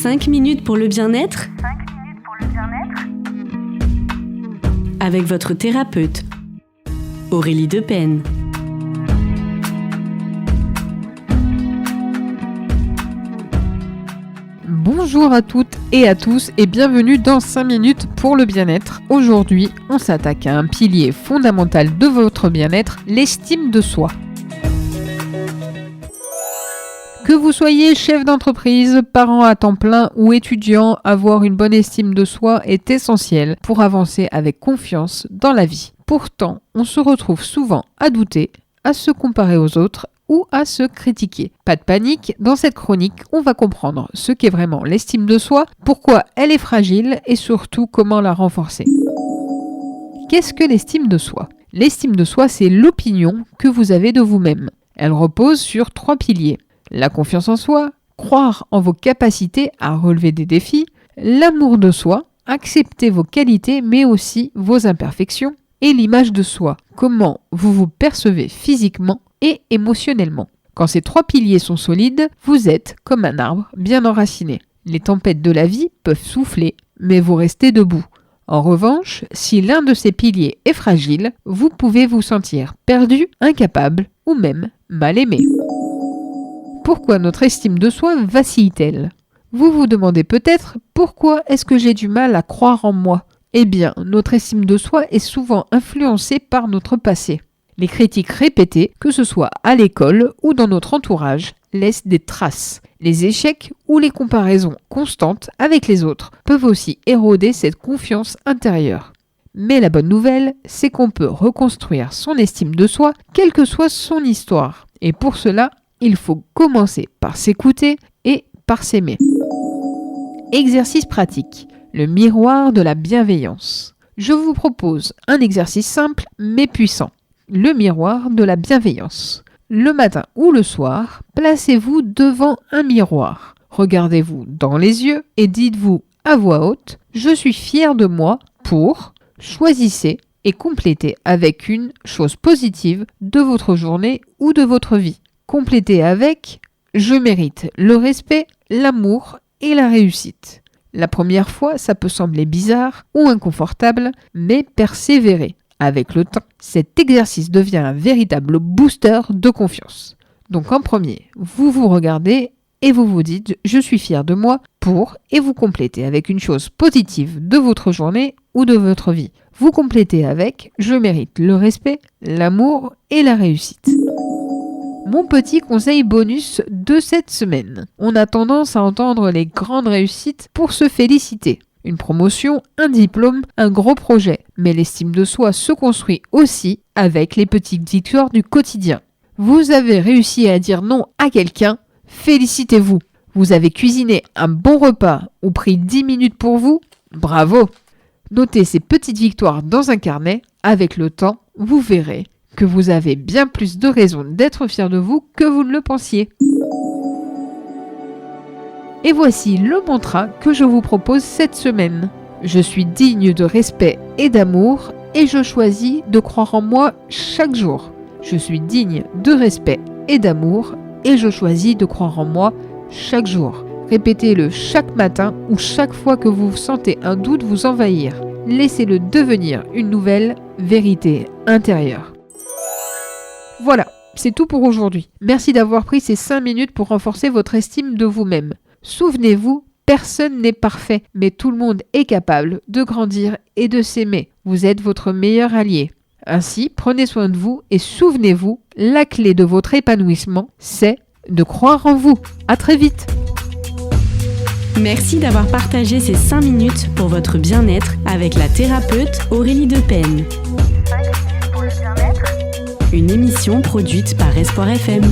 5 minutes pour le bien-être avec votre thérapeute, Aurélie Depen. Bonjour à toutes et à tous et bienvenue dans 5 minutes pour le bien-être. Aujourd'hui, on s'attaque à un pilier fondamental de votre bien-être, l'estime de soi. Que vous soyez chef d'entreprise, parent à temps plein ou étudiant, avoir une bonne estime de soi est essentiel pour avancer avec confiance dans la vie. Pourtant, on se retrouve souvent à douter, à se comparer aux autres ou à se critiquer. Pas de panique, dans cette chronique, on va comprendre ce qu'est vraiment l'estime de soi, pourquoi elle est fragile et surtout comment la renforcer. Qu'est-ce que l'estime de soi ? L'estime de soi, c'est l'opinion que vous avez de vous-même. Elle repose sur 3 piliers. La confiance en soi, croire en vos capacités à relever des défis, l'amour de soi, accepter vos qualités mais aussi vos imperfections, et l'image de soi, comment vous vous percevez physiquement et émotionnellement. Quand ces 3 piliers sont solides, vous êtes comme un arbre bien enraciné. Les tempêtes de la vie peuvent souffler, mais vous restez debout. En revanche, si l'un de ces piliers est fragile, vous pouvez vous sentir perdu, incapable ou même mal aimé. Pourquoi notre estime de soi vacille-t-elle ? Vous vous demandez peut-être pourquoi est-ce que j'ai du mal à croire en moi ? Eh bien, notre estime de soi est souvent influencée par notre passé. Les critiques répétées, que ce soit à l'école ou dans notre entourage, laissent des traces. Les échecs ou les comparaisons constantes avec les autres peuvent aussi éroder cette confiance intérieure. Mais la bonne nouvelle, c'est qu'on peut reconstruire son estime de soi, quelle que soit son histoire. Et pour cela, il faut commencer par s'écouter et par s'aimer. Exercice pratique. Le miroir de la bienveillance. Je vous propose un exercice simple mais puissant. Le miroir de la bienveillance. Le matin ou le soir, placez-vous devant un miroir. Regardez-vous dans les yeux et dites-vous à voix haute « Je suis fier de moi pour… » Choisissez et complétez avec une chose positive de votre journée ou de votre vie. Complétez avec « Je mérite le respect, l'amour et la réussite ». La première fois, ça peut sembler bizarre ou inconfortable, mais persévérez. Avec le temps, cet exercice devient un véritable booster de confiance. Donc en premier, vous vous regardez et vous vous dites « Je suis fier de moi pour… » et vous complétez avec une chose positive de votre journée ou de votre vie. Vous complétez avec « Je mérite le respect, l'amour et la réussite ». Mon petit conseil bonus de cette semaine. On a tendance à entendre les grandes réussites pour se féliciter. Une promotion, un diplôme, un gros projet. Mais l'estime de soi se construit aussi avec les petites victoires du quotidien. Vous avez réussi à dire non à quelqu'un, félicitez-vous. Vous avez cuisiné un bon repas ou pris 10 minutes pour vous, bravo. Notez ces petites victoires dans un carnet. Avec le temps, vous verrez que vous avez bien plus de raisons d'être fier de vous que vous ne le pensiez. Et voici le mantra que je vous propose cette semaine. Je suis digne de respect et d'amour et je choisis de croire en moi chaque jour. Je suis digne de respect et d'amour et je choisis de croire en moi chaque jour. Répétez-le chaque matin ou chaque fois que vous sentez un doute vous envahir. Laissez-le devenir une nouvelle vérité intérieure. Voilà, c'est tout pour aujourd'hui. Merci d'avoir pris ces 5 minutes pour renforcer votre estime de vous-même. Souvenez-vous, personne n'est parfait, mais tout le monde est capable de grandir et de s'aimer. Vous êtes votre meilleur allié. Ainsi, prenez soin de vous et souvenez-vous, la clé de votre épanouissement, c'est de croire en vous. À très vite. Merci d'avoir partagé ces 5 minutes pour votre bien-être avec la thérapeute Aurélie Depen. Une émission produite par Espoir FM.